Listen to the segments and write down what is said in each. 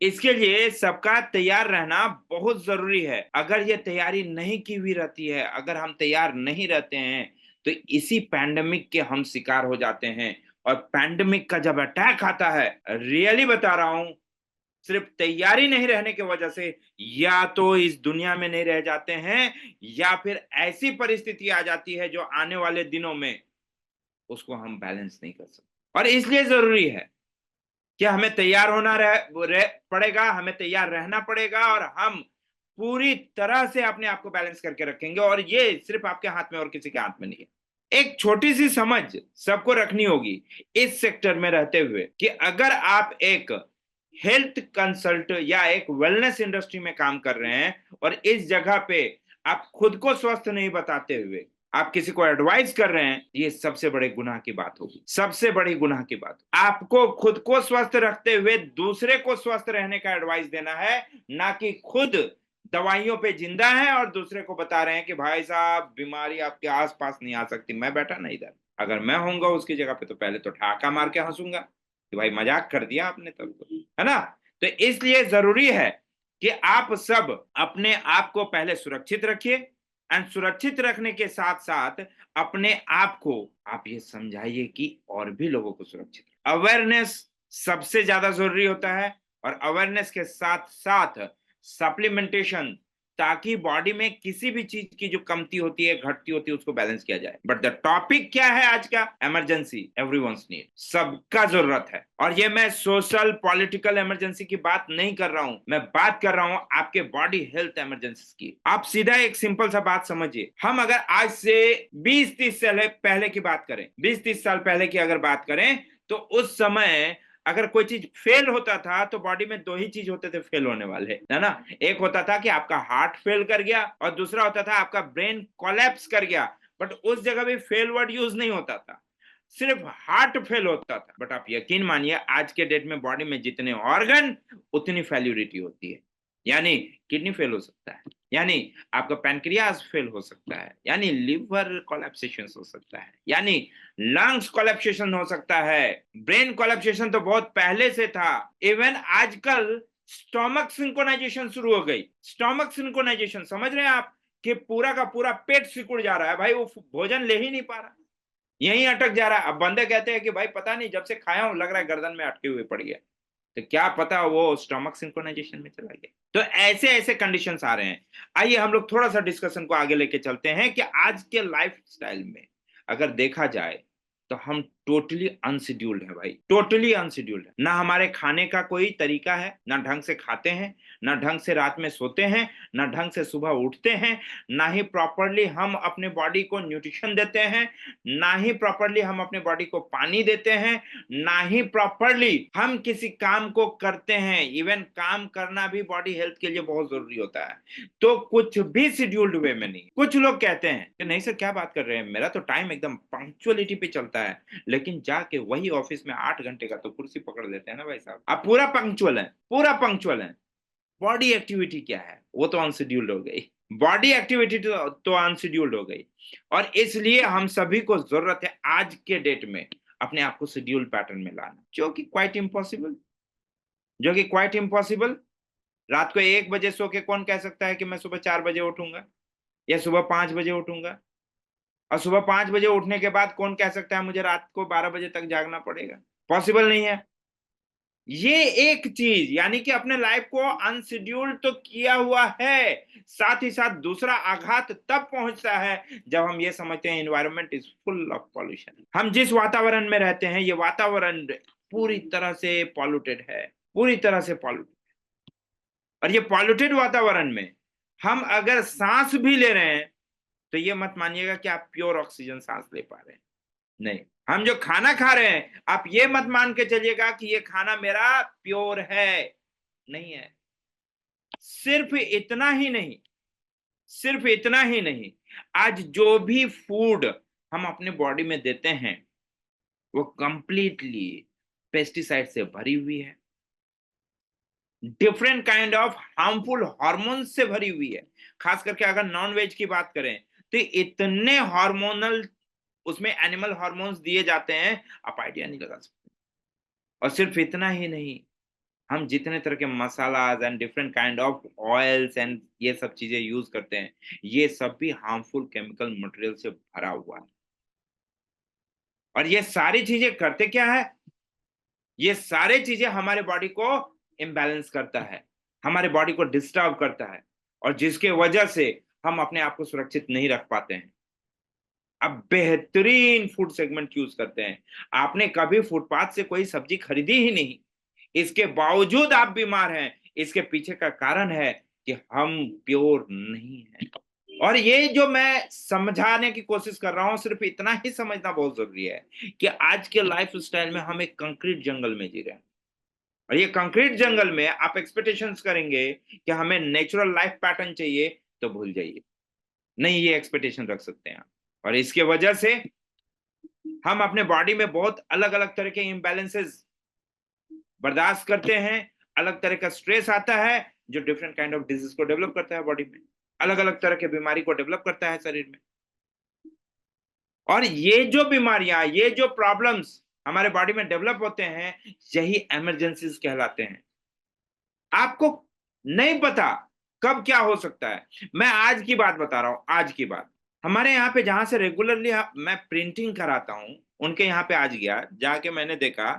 इसके लिए सबका तैयार रहना बहुत जरूरी है। अगर ये तैयारी नहीं की हुई रहती है, अगर हम तैयार नहीं रहते हैं, तो इसी पैंडेमिक के हम शिकार हो जाते हैं। और पैंडेमिक का जब अटैक आता है, रियली बता रहा हूं, सिर्फ तैयारी नहीं रहने की वजह से या तो इस दुनिया में नहीं रह जाते हैं, या फिर ऐसी परिस्थिति आ जाती है जो आने वाले दिनों में उसको हम बैलेंस नहीं कर सकते। और इसलिए जरूरी है कि हमें तैयार पड़ेगा, हमें तैयार रहना पड़ेगा, और हम पूरी तरह से अपने आप को बैलेंस करके रखेंगे। और ये सिर्फ आपके हाथ में और किसी के हाथ में नहीं है। एक छोटी सी समझ सबको रखनी होगी इस सेक्टर में रहते हुए, कि अगर आप एक हेल्थ कंसल्ट या एक वेलनेस इंडस्ट्री में काम कर रहे हैं, और इस जगह पे आप खुद को स्वस्थ नहीं बताते हुए आप किसी को एडवाइस कर रहे हैं, ये सबसे बड़े गुनाह की बात होगी, सबसे बड़ी गुनाह की बात। आपको खुद को स्वस्थ रखते हुए दूसरे को स्वस्थ रहने का एडवाइस देना है, ना कि खुद दवाइयों पे जिंदा है और दूसरे को बता रहे हैं कि भाई साहब बीमारी आपके आसपास नहीं आ सकती। मैं बैठा ना इधर, अगर मैं होऊंगा उसकी जगह पे तो पहले तो ठहाका मार के हंसूंगा कि भाई मजाक कर दिया आपने, तब तो, है ना। तो इसलिए जरूरी है कि आप सब अपने आप को पहले सुरक्षित रखिए, एंड सुरक्षित रखने के साथ साथ अपने आप को आप ये समझाइए कि और भी लोगों को सुरक्षित। अवेयरनेस सबसे ज्यादा जरूरी होता है, और अवेयरनेस के साथ साथ सप्लीमेंटेशन, ताकि बॉडी में किसी भी चीज की जो कमती होती है, घटती होती है, उसको बैलेंस किया जाए। बट द टॉपिक क्या है आज का? इमरजेंसी, एवरीवन्स नीड, सबका जरूरत है। और ये मैं सोशल पॉलिटिकल इमरजेंसी की बात नहीं कर रहा हूं, मैं बात कर रहा हूं आपके बॉडी हेल्थ इमरजेंसी की। आप सीधा एक सिंपल सा बात समझिए, हम अगर आज से 20-30 साल पहले की बात करें, 20-30 साल पहले की अगर बात करें, तो उस समय अगर कोई चीज फेल होता था तो बॉडी में दो ही चीज होते थे फेल होने वाले, है ना। एक होता था कि आपका हार्ट फेल कर गया, और दूसरा होता था आपका ब्रेन कोलैप्स कर गया। बट उस जगह भी फेल वर्ड यूज नहीं होता था, सिर्फ हार्ट फेल होता था। बट आप यकीन मानिए आज के डेट में बॉडी में जितने ऑर्गन उतनी फेल्यूरिटी होती है। यानी किडनी फेल हो सकता है, यानी आपका पैनक्रियाज फेल हो सकता है, यानी लिवर कोलैप्सेशन हो सकता है, यानी लंग्स कोलैप्सेशन हो सकता है। ब्रेन कोलैप्सेशन तो बहुत पहले से था। इवन आजकल स्टोमक सिंक्रोनाइजेशन शुरू हो गई। स्टोमक सिंक्रोनाइजेशन समझ रहे हैं आप, कि पूरा का पूरा पेट सिकुड़ जा रहा है, भाई वो भोजन ले ही नहीं पा रहा, यहीं अटक जा रहा है। अब बंदे कहते हैं कि भाई पता नहीं जब से खाया हूं लग रहा है गर्दन में अटके हुए पड़ गया। तो क्या पता वो स्टमक सिंक्रोनाइजेशन में चला गया। तो ऐसे ऐसे कंडीशंस आ रहे हैं। आइए हम लोग थोड़ा सा डिस्कशन को आगे लेके चलते हैं कि आज के लाइफ स्टाइल में अगर देखा जाए तो हम टोटली अनशेड्यूल्ड है भाई, टोटली अनशेड्यूल्ड है। ना हमारे खाने का कोई तरीका है, ना ढंग से खाते हैं, ना ढंग से रात में सोते हैं, ना ढंग से सुबह उठते हैं, ना ही प्रॉपरली हम अपने बॉडी को न्यूट्रिशन देते हैं, ना ही प्रॉपरली हम अपने बॉडी को पानी देते हैं, ना ही प्रॉपरली हम किसी काम को करते हैं। इवन काम करना भी बॉडी हेल्थ के लिए बहुत जरूरी होता है। तो कुछ भी शेड्यूल्ड वे में नहीं। कुछ लोग कहते हैं कि नहीं सर क्या बात कर रहे हैं, मेरा तो टाइम एकदम पंक्चुअलिटी पे चलता है, लेकिन जाके वही ऑफिस में 8 घंटे का तो कुर्सी पकड़ लेते हैं ना भाई साहब। आप पूरा पंक्चुअल है, पूरा पंक्चुअल है, बॉडी एक्टिविटी क्या है, वो तो अनशेड्यूल्ड हो गई। बॉडी एक्टिविटी तो अनशेड्यूल्ड हो गई। और इसलिए हम सभी को जरूरत है आज के डेट में अपने आप को शेड्यूल पैटर्न में लाना, जो कि क्वाइट इम्पॉसिबल। रात को 1 बजे सो के कौन कह सकता है कि मैं सुबह 4 बजे उठूंगा या सुबह 5 बजे उठूंगा? और सुबह 5 बजे उठने के बाद कौन कह सकता है मुझे रात को 12 बजे तक जागना पड़ेगा? पॉसिबल नहीं है। ये एक चीज, यानी कि अपने लाइफ को अनशेड्यूल तो किया हुआ है। साथ ही साथ दूसरा आघात तब पहुंचता है जब हम ये समझते हैं environment is full of pollution. हम जिस वातावरण में रहते हैं ये वातावरण पूरी तरह से पॉल्यूटेड है, पूरी तरह से पॉल्यूटेड। और ये पॉल्यूटेड वातावरण में हम अगर सांस भी ले रहे हैं तो ये मत मानिएगा कि आप प्योर ऑक्सीजन सांस ले पा रहे हैं। नहीं, हम जो खाना खा रहे हैं आप ये मत मान के चलिएगा कि ये खाना मेरा प्योर है। नहीं है। सिर्फ इतना ही नहीं, सिर्फ इतना ही नहीं, आज जो भी फूड हम अपने बॉडी में देते हैं वो कंप्लीटली पेस्टिसाइड से भरी हुई है, different kind of harmful hormones से भरी हुई है। खास करके अगर नॉन वेज की बात करें तो इतने हार्मोनल उसमें एनिमल हार्मोन्स दिए जाते हैं, आप आइडिया नहीं लगा सकते। और सिर्फ इतना ही नहीं, हम जितने तरह के masalas and different kind of oils and ये सब चीजें यूज करते हैं, ये सब भी हार्मफुल केमिकल मटेरियल से भरा हुआ है। और ये सारी चीजें करते क्या है? ये सारे चीजें हमारे बॉडी को इम्बैलेंस करता है, हमारे बॉडी को डिस्टर्ब करता है, और जिसके वजह से हम अपने आप को सुरक्षित नहीं रख पाते हैं। अब बेहतरीन फूड सेगमेंट यूज करते हैं। आपने कभी फुटपाथ से कोई सब्जी खरीदी ही नहीं, इसके बावजूद आप बीमार हैं। इसके पीछे का कारण है कि हम प्योर नहीं हैं। और ये जो मैं समझाने की कोशिश कर रहा हूं, सिर्फ इतना ही समझना बहुत जरूरी है कि आज के लाइफ स्टाइल में हम एक कंक्रीट जंगल में जी रहे हैं। और ये कंक्रीट जंगल में आप एक्सपेक्टेशंस करेंगे कि हमें नेचुरल लाइफ पैटर्न चाहिए, तो भूल जाइए, नहीं ये एक्सपेक्टेशन रख सकते हैं आप। और इसके वजह से हम अपने बॉडी में बहुत अलग अलग तरह के इम्बैलेंसेस बर्दाश्त करते हैं। अलग तरह का स्ट्रेस आता है जो डिफरेंट काइंड ऑफ डिजीज को डेवलप करता है बॉडी में, अलग अलग तरह के बीमारी को डेवलप करता है शरीर में। और ये जो बीमारियां, ये जो प्रॉब्लम्स हमारे बॉडी में डेवलप होते हैं, यही इमरजेंसीज कहलाते हैं। आपको नहीं पता कब क्या हो सकता है। मैं आज की बात बता रहा हूं, आज की बात। हमारे यहाँ पे जहां से रेगुलरली मैं प्रिंटिंग कराता हूं, उनके यहाँ पे आज गया, जाके मैंने देखा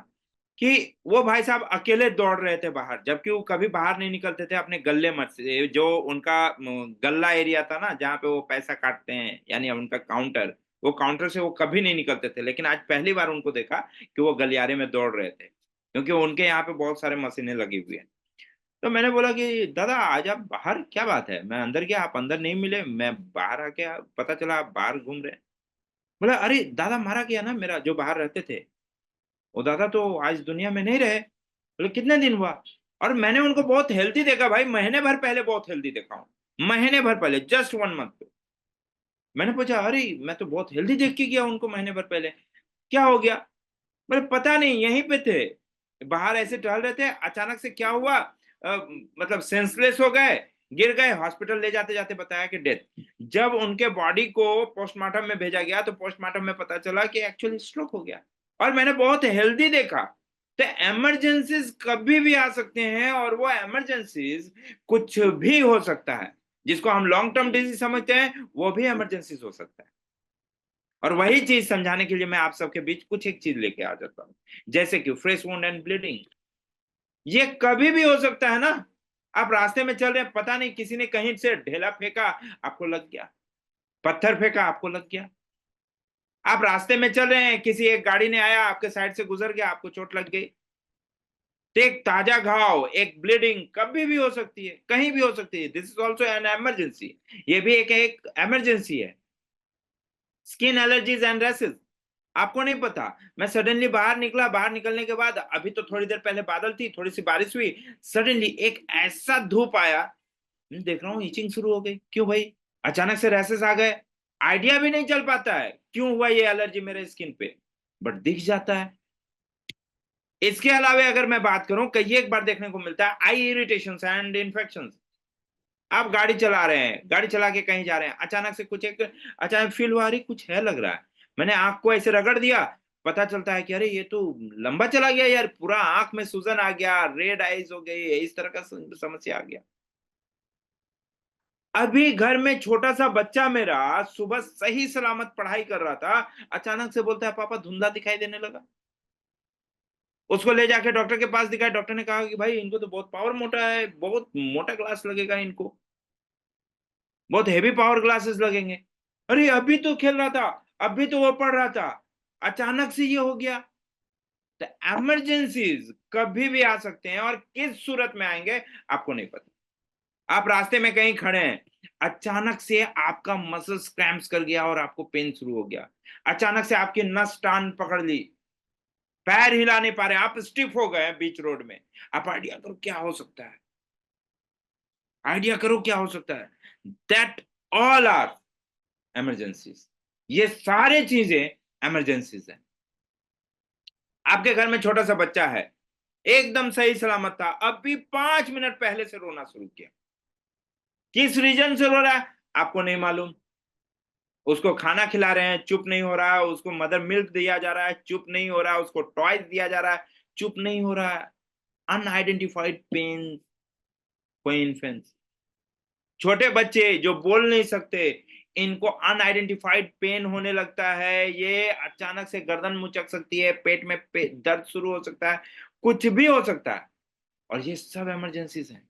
कि वो भाई साहब अकेले दौड़ रहे थे बाहर, जबकि वो कभी बाहर नहीं निकलते थे अपने गल्ले मत से, जो उनका गल्ला एरिया था ना, जहाँ पे वो पैसा काटते हैं, यानी उनका काउंटर, वो काउंटर से वो कभी नहीं निकलते थे। लेकिन आज पहली बार उनको देखा कि वो गलियारे में दौड़ रहे थे, क्योंकि उनके यहाँ पे बहुत सारे मशीनें लगी हुई है। तो मैंने बोला कि दादा आज आप बाहर, क्या बात है? मैं अंदर गया, आप अंदर नहीं मिले, मैं बाहर आके पता चला आप बाहर घूम रहे हैं। बोला अरे दादा, मारा गया ना मेरा जो बाहर रहते थे, वो दादा तो आज दुनिया में नहीं रहे। बोले कितने दिन हुआ? और मैंने उनको बहुत हेल्थी देखा भाई, महीने भर पहले बहुत हेल्थी देखा हूँ, महीने भर पहले, जस्ट 1 मंथ। मैंने पूछा अरे मैं तो बहुत हेल्थी देख के गया उनको महीने भर पहले, क्या हो गया? बोले पता नहीं, यहीं पे थे, बाहर ऐसे टहल रहे थे, अचानक से क्या हुआ, मतलब सेंसलेस हो गए, गिर गए, हॉस्पिटल ले जाते जाते बताया कि डेथ। जब उनके बॉडी को पोस्टमार्टम में भेजा गया, तो पोस्टमार्टम में पता चला कि एक्चुअली स्ट्रोक हो गया। और मैंने बहुत हेल्दी देखा। तो इमरजेंसीज कभी भी आ सकते हैं, और वो इमरजेंसीज कुछ भी हो सकता है। जिसको हम लॉन्ग टर्म डिजीज समझते हैं, वो भी इमरजेंसीज हो सकता है। और वही चीज समझाने के लिए मैं आप सबके बीच कुछ एक चीज लेके आ जाता हूँ, जैसे कि फ्रेश वुंड एंड ब्लीडिंग। ये कभी भी हो सकता है ना। आप रास्ते में चल रहे हैं, पता नहीं किसी ने कहीं से ढेला फेंका, आपको लग गया, पत्थर फेंका, आपको लग गया। आप रास्ते में चल रहे हैं, किसी एक गाड़ी ने आया, आपके साइड से गुजर गया, आपको चोट लग गई। तो एक ताजा घाव, एक ब्लीडिंग कभी भी हो सकती है, कहीं भी हो सकती है। This is also an emergency. ये भी एक इमरजेंसी है। स्किन एलर्जीज एंड रैशेज, आपको नहीं पता। मैं सडनली बाहर निकला, बाहर निकलने के बाद अभी तो थोड़ी देर पहले बादल थी, थोड़ी सी बारिश हुई, सडनली एक ऐसा धूप आया, मैं देख रहा हूँ इचिंग शुरू हो गई। क्यों भाई? अचानक से रैशेस आ गए। आइडिया भी नहीं चल पाता है क्यों हुआ ये एलर्जी मेरे स्किन पे, बट दिख जाता है। इसके अलावा अगर मैं बात करूं, कई एक बार देखने को मिलता है आई इरिटेशन एंड इन्फेक्शन। आप गाड़ी चला रहे हैं, गाड़ी चला के कहीं जा रहे हैं, अचानक से कुछ एक, अचानक फील हुआ अरे कुछ है लग रहा है, मैंने आंख को ऐसे रगड़ दिया, पता चलता है कि अरे ये तो लंबा चला गया यार, पूरा आंख में सूजन आ गया, रेड आइज हो गई, इस तरह का समस्या आ गया। अभी घर में छोटा सा बच्चा मेरा सुबह सही सलामत पढ़ाई कर रहा था, अचानक से बोलता है पापा धुंधला दिखाई देने लगा। उसको ले जाके डॉक्टर के पास दिखाया, डॉक्टर ने कहा कि भाई इनको तो बहुत पावर मोटा है, बहुत मोटा ग्लास लगेगा इनको, बहुत हेवी पावर ग्लासेस लगेंगे। अरे अभी तो खेल रहा था, अभी तो वो पढ़ रहा था, अचानक से ये हो गया। तो इमरजेंसीज कभी भी आ सकते हैं, और किस सूरत में आएंगे आपको नहीं पता। आप रास्ते में कहीं खड़े हैं, अचानक से आपका मसल्स क्रैम्प्स कर गया और आपको पेन शुरू हो गया, अचानक से आपकी नस टान पकड़ ली, पैर हिला नहीं पा रहे, आप स्टिफ हो गए बीच रोड में। आप आइडिया करो क्या हो सकता है, आइडिया करो क्या हो सकता है। That all are emergencies. ये सारे चीजें इमरजेंसीज हैं। आपके घर में छोटा सा बच्चा है, एकदम सही सलामत था, अभी 5 मिनट पहले से रोना शुरू किया। किस रीजन से रो रहा है आपको नहीं मालूम। उसको खाना खिला रहे हैं, चुप नहीं हो रहा है, उसको मदर मिल्क दिया जा रहा है, चुप नहीं हो रहा है, उसको टॉयज दिया जा रहा है, चुप नहीं हो रहा है। अनआइडेंटिफाइड पेन फॉर इन्फेंट्स, छोटे बच्चे जो बोल नहीं सकते, इनको अनआइडेंटिफाइड पेन होने लगता है, ये अचानक से गर्दन मुचक सकती है, पेट में दर्द शुरू हो सकता है, कुछ भी हो सकता है, और ये सब इमरजेंसीज हैं।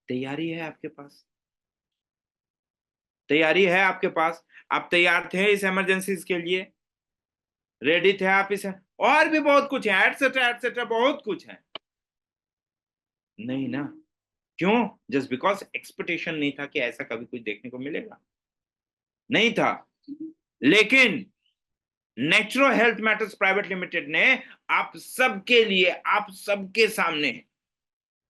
तैयारी है आपके पास? तैयारी है आपके पास? आप तैयार थे इस इमरजेंसीज के लिए? रेडी थे आप इसे? और भी बहुत कुछ है, एटसेट्रा बहुत कुछ है। नहीं ना? क्यों? जस्ट बिकॉज एक्सपेक्टेशन नहीं था कि ऐसा कभी कुछ देखने को मिलेगा, नहीं था। लेकिन natural health matters private limited ने आप सबके लिए, आप सबके सामने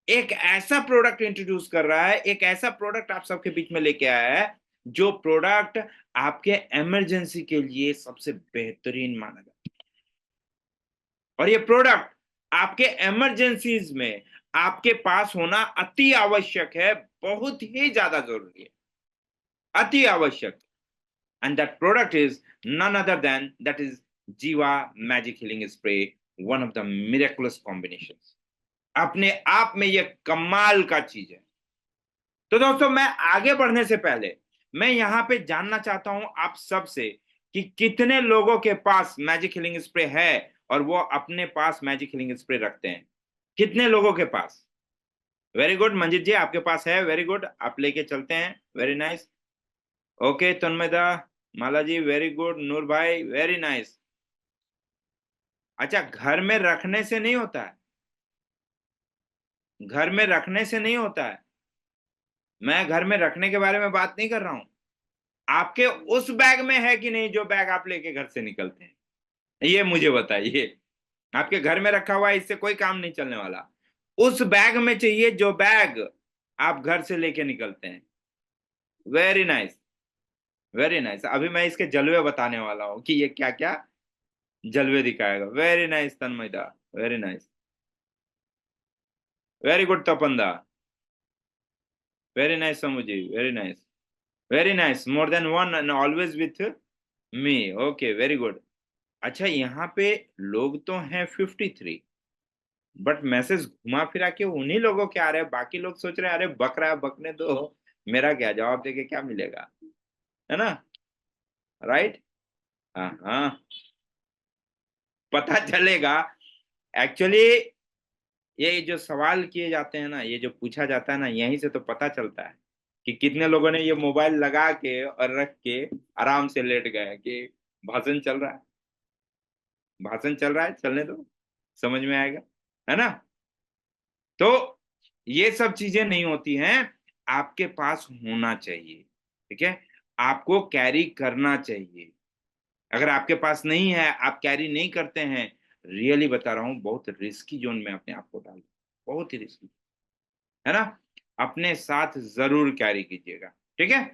एक ऐसा प्रोडक्ट इंट्रोड्यूस कर रहा है, एक ऐसा प्रोडक्ट आप सबके बीच में लेके आया है, जो प्रोडक्ट आपके इमरजेंसी के लिए सबसे बेहतरीन माना जाता है। और ये प्रोडक्ट आपके इमरजेंसीज में आपके पास होना अति आवश्यक है, बहुत ही ज्यादा जरूरी है, अति आवश्यक। And that product is none other than that is Jiva Magic Healing Spray, one of the miraculous combinations. अपने आप में ये कमाल का चीज है। तो दोस्तों, मैं आगे बढ़ने से पहले मैं यहाँ पे जानना चाहता हूं आप सब से कि कितने लोगों के पास मैजिक हीलिंग स्प्रे है और वो अपने पास मैजिक हीलिंग स्प्रे रखते हैं। कितने लोगों के पास? वेरी गुड मंजित जी, आपके पास है, वेरी गुड, आप लेके चलते हैं, वेरी नाइस। ओके तन्मयदा, माला जी वेरी गुड, नूर भाई वेरी नाइस। अच्छा, घर में रखने से नहीं होता है, घर में रखने से नहीं होता है। मैं घर में रखने के बारे में बात नहीं कर रहा हूं। आपके उस बैग में है कि नहीं जो बैग आप लेके घर से निकलते हैं, ये मुझे बताइए। आपके घर में रखा हुआ है, इससे कोई काम नहीं चलने वाला। उस बैग में चाहिए जो बैग आप घर से लेके निकलते हैं। Very nice, very nice. अभी मैं इसके जलवे बताने वाला हूं कि ये क्या क्या जलवे दिखाएगा। वेरी नाइस तन्मयदा, वेरी नाइस, वेरी गुड तपंदा, वेरी नाइस समुजी, very nice, very nice. More than one and always with me, okay very good. अच्छा, यहाँ पे लोग तो हैं 53, बट मैसेज घुमा फिरा के उन्हीं लोगों के आ रहे हैं। बाकी लोग सोच रहे हैं अरे बक रहा है, बकने दो, मेरा क्या, जवाब देके क्या मिलेगा, है ना? राइट? हाँ हाँ, पता चलेगा। एक्चुअली ये जो सवाल किए जाते हैं ना, ये जो पूछा जाता है ना, यहीं से तो पता चलता है कि कितने लोगों ने ये मोबाइल लगा के और रख के आराम से लेट गए कि भाषण चल रहा है, भाषण चल रहा है, चलने दो, समझ में आएगा, है ना? तो ये सब चीजें नहीं होती हैं, आपके पास होना चाहिए, ठीक है? आपको कैरी करना चाहिए। अगर आपके पास नहीं है, आप कैरी नहीं करते हैं, रियली बता रहा हूं, बहुत रिस्की जोन में अपने आप को डाल, बहुत ही रिस्की, है ना? अपने साथ जरूर कैरी कीजिएगा, ठीक है?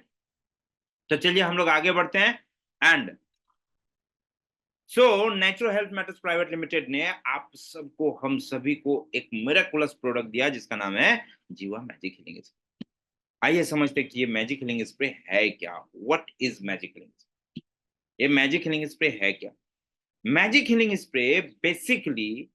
तो चलिए हम लोग आगे बढ़ते हैं। And so natural health matters private limited ने आप सबको, हम सभी को एक मिरेकुलस प्रोडक्ट दिया जिसका नाम है जीवा मैजिक हीलिंग स्प्रे। आइए समझते हैं कि ये मैजिक हीलिंग स्प्रे है क्या। What is magic healing spray? ये मैजिक हीलिंग स्प्रे है क्या? मैजिक हीलिंग स्प्रे बेसिकली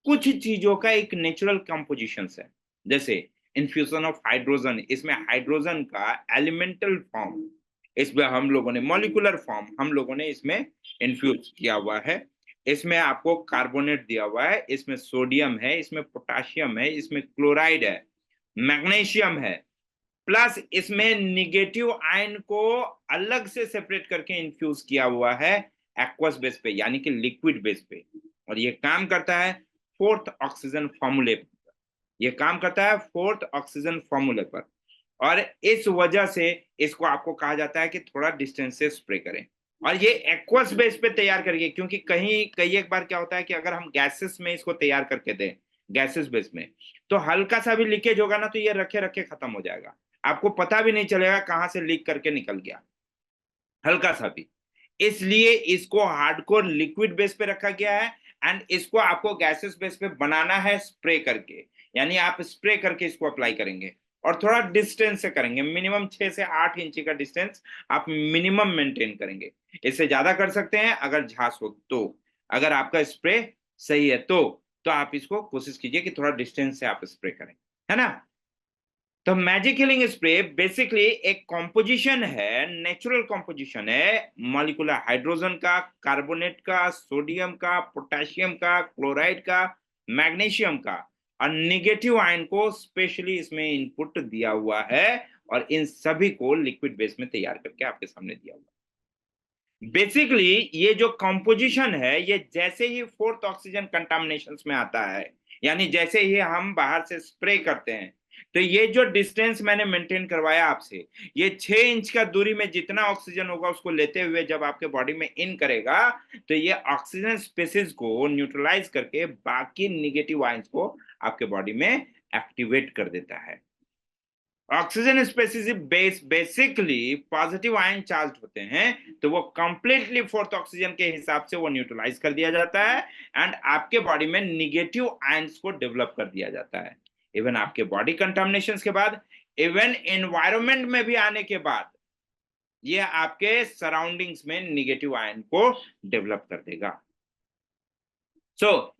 कुछ चीजों का एक नेचुरल कंपोजिशन है। जैसे इन्फ्यूजन ऑफ हाइड्रोजन, इसमें हाइड्रोजन का एलिमेंटल फॉर्म, इसमें हम लोगों ने मॉलिक्यूलर फॉर्म हम लोगों ने इसमें इन्फ्यूज किया हुआ है। इसमें आपको कार्बोनेट दिया हुआ है, इसमें सोडियम है, इसमें पोटाशियम है, इसमें क्लोराइड है, मैग्नीशियम है, प्लस इसमें निगेटिव आयन को अलग से सेपरेट करके इन्फ्यूज किया हुआ है एक्वस बेस पे, यानी कि लिक्विड बेस पे। और ये काम करता है फोर्थ ऑक्सीजन फॉर्मूले पर, ये काम करता है फोर्थ ऑक्सीजन फॉर्मूले पर। और इस वजह से इसको आपको कहा जाता है कि थोड़ा डिस्टेंस से स्प्रे करें। और ये एक्वस बेस पे तैयार करिए, क्योंकि कहीं कई एक बार क्या होता है कि अगर हम गैसेस में इसको तैयार करके दें, गैसेस बेस में, तो हल्का सा भी लीकेज होगा ना, तो ये रखे रखे खत्म हो जाएगा, आपको पता भी नहीं चलेगा कहां से लीक करके निकल गया, हल्का सा भी। इसलिए इसको हार्डकोर लिक्विड बेस पे रखा गया है। एंड इसको आपको गैसेस बेस पे बनाना है स्प्रे करके, यानी आप स्प्रे करके इसको अप्लाई करेंगे और थोड़ा डिस्टेंस से करेंगे, मिनिमम 6 से 8 इंची का डिस्टेंस आप मिनिमम मेंटेन करेंगे। इससे ज्यादा कर सकते हैं अगर झांस हो तो, अगर आपका स्प्रे सही है तो। तो आप इसको कोशिश कीजिए कि थोड़ा डिस्टेंस से आप स्प्रे करें, है ना। तो मैजिक हीलिंग स्प्रे बेसिकली एक कॉम्पोजिशन है, नेचुरल कॉम्पोजिशन है, मॉलिक्यूलर हाइड्रोजन का, कार्बोनेट का, सोडियम का, पोटेशियम का, क्लोराइड का, मैग्नीशियम का, और निगेटिव आयन को स्पेशली इसमें इनपुट दिया हुआ है, और इन सभी को लिक्विड बेस में तैयार करके आपके सामने दिया हुआ है। बेसिकली ये जो कॉम्पोजिशन है, ये जैसे ही फोर्थ ऑक्सीजन कंटामिनेशन में आता है, यानी जैसे ही हम बाहर से स्प्रे करते हैं, तो ये जो डिस्टेंस मैंने मेंटेन करवाया आपसे, ये 6 इंच का दूरी में जितना ऑक्सीजन होगा उसको लेते हुए जब आपके बॉडी में इन करेगा, तो ये ऑक्सीजन स्पेसिस को न्यूट्रलाइज करके बाकी निगेटिव आयंस को आपके बॉडी में एक्टिवेट कर देता है। Oxygen species basically positive ion charge होते हैं, तो वो कंप्लीटली फोर्थ ऑक्सीजन के हिसाब से वो न्यूट्रलाइज कर दिया जाता है, एंड आपके बॉडी में निगेटिव आयंस को डेवलप कर दिया जाता है। इवन आपके बॉडी कंटामिनेशन के बाद, इवन एनवायरमेंट में भी आने के बाद, ये आपके सराउंडिंग्स में निगेटिव आयन को डेवलप कर देगा।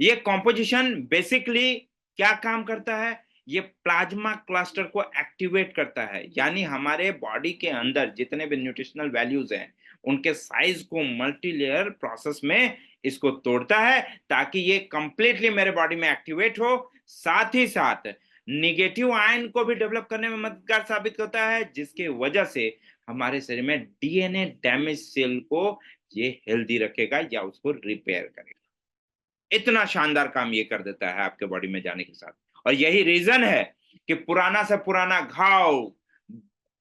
ये कॉम्पोजिशन बेसिकली क्या काम करता है, ये प्लाज्मा क्लस्टर को एक्टिवेट करता है, यानी हमारे बॉडी के अंदर जितने भी न्यूट्रिशनल वैल्यूज हैं उनके साइज को मल्टीलेयर प्रोसेस में इसको तोड़ता है, ताकि ये कंप्लीटली मेरे बॉडी में एक्टिवेट हो। साथ ही साथ निगेटिव आयन को भी डेवलप करने में मददगार साबित होता है, जिसके वजह से हमारे शरीर में डीएनए डैमेज सेल को ये हेल्दी रखेगा या उसको रिपेयर करेगा। इतना शानदार काम ये कर देता है आपके बॉडी में जाने के साथ। और यही रीजन है कि पुराना से पुराना घाव,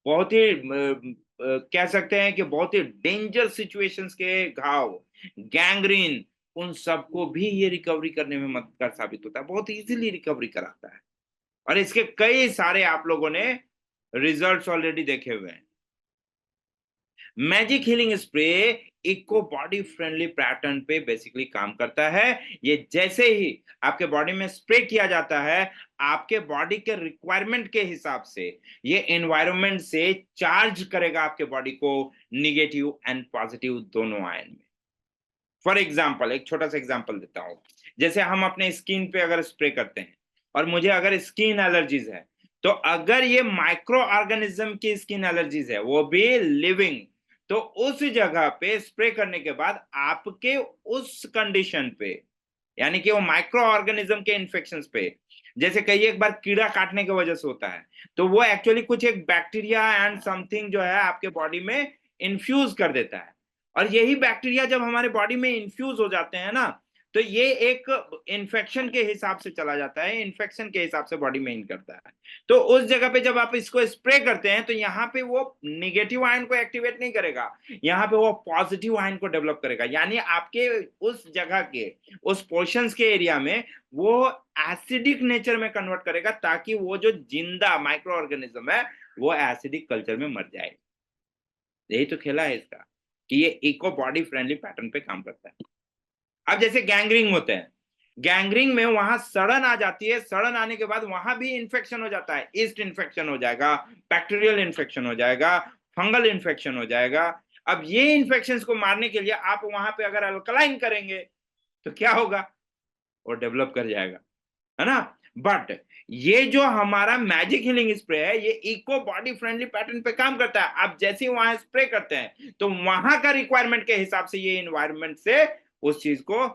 बहुत ही कह सकते हैं कि बहुत ही डेंजर सिचुएशंस के घाव, गैंग्रीन, उन सबको भी ये रिकवरी करने में मददगार साबित होता है, बहुत इजीली रिकवरी कराता है। और इसके कई सारे आप लोगों ने रिजल्ट्स ऑलरेडी देखे हुए हैं। Magic healing spray eco body friendly pattern पे बेसिकली काम करता है। ये जैसे ही आपके बॉडी में स्प्रे किया जाता है, आपके बॉडी के रिक्वायरमेंट के हिसाब से ये एनवायरनमेंट से चार्ज करेगा आपके बॉडी को निगेटिव एंड पॉजिटिव दोनों आयन में। फॉर एग्जाम्पल, एक छोटा सा एग्जाम्पल देता हूं। जैसे हम अपने स्किन पे अगर स्प्रे करते हैं और मुझे अगर स्किन एलर्जीज है, तो अगर ये माइक्रो ऑर्गेनिज्म की स्किन एलर्जीज है, वो भी लिविंग, तो उस जगह पे स्प्रे करने के बाद आपके उस कंडीशन पे, यानी कि वो माइक्रो ऑर्गेनिज्म के इन्फेक्शन पे, जैसे कई एक बार कीड़ा काटने की वजह से होता है, तो वो एक्चुअली कुछ एक बैक्टीरिया एंड समथिंग जो है आपके बॉडी में इन्फ्यूज कर देता है। और यही बैक्टीरिया जब हमारे बॉडी में इन्फ्यूज हो जाते हैं ना, तो ये एक इन्फेक्शन के हिसाब से चला जाता है, इन्फेक्शन के हिसाब से बॉडी में इन करता है। तो उस जगह पे जब आप इसको स्प्रे करते हैं, तो यहाँ पे वो निगेटिव आयन को एक्टिवेट नहीं करेगा, यहाँ पे वो पॉजिटिव आयन को डेवलप करेगा, यानी आपके उस जगह के, उस पोर्शंस के एरिया में वो एसिडिक नेचर में कन्वर्ट करेगा, ताकि वो जो जिंदा माइक्रो ऑर्गेनिज्म है वो एसिडिक कल्चर में मर जाए। यही तो खेला है इसका, कि ये इको बॉडी फ्रेंडली पैटर्न पे काम करता है। अब जैसे गैंग्रीन होते हैं, गैंग्रीन में वहां सड़न आ जाती है, सड़न आने के बाद वहां भी इंफेक्शन हो जाता है, ईस्ट इंफेक्शन हो जाएगा, बैक्टीरियल इंफेक्शन हो जाएगा, फंगल इंफेक्शन हो जाएगा। अब ये इंफेक्शंस को मारने के लिए आप वहां पे अगर अल्कलाइन करेंगे तो क्या होगा, वो डेवलप कर जाएगा, है ना। बट ये जो हमारा मैजिक हीलिंग स्प्रे है, ये इको बॉडी फ्रेंडली पैटर्न पे काम करता है। आप जैसे ही वहां स्प्रे करते हैं, तो वहां का रिक्वायरमेंट के हिसाब से ये इन्वायरमेंट से उस चीज को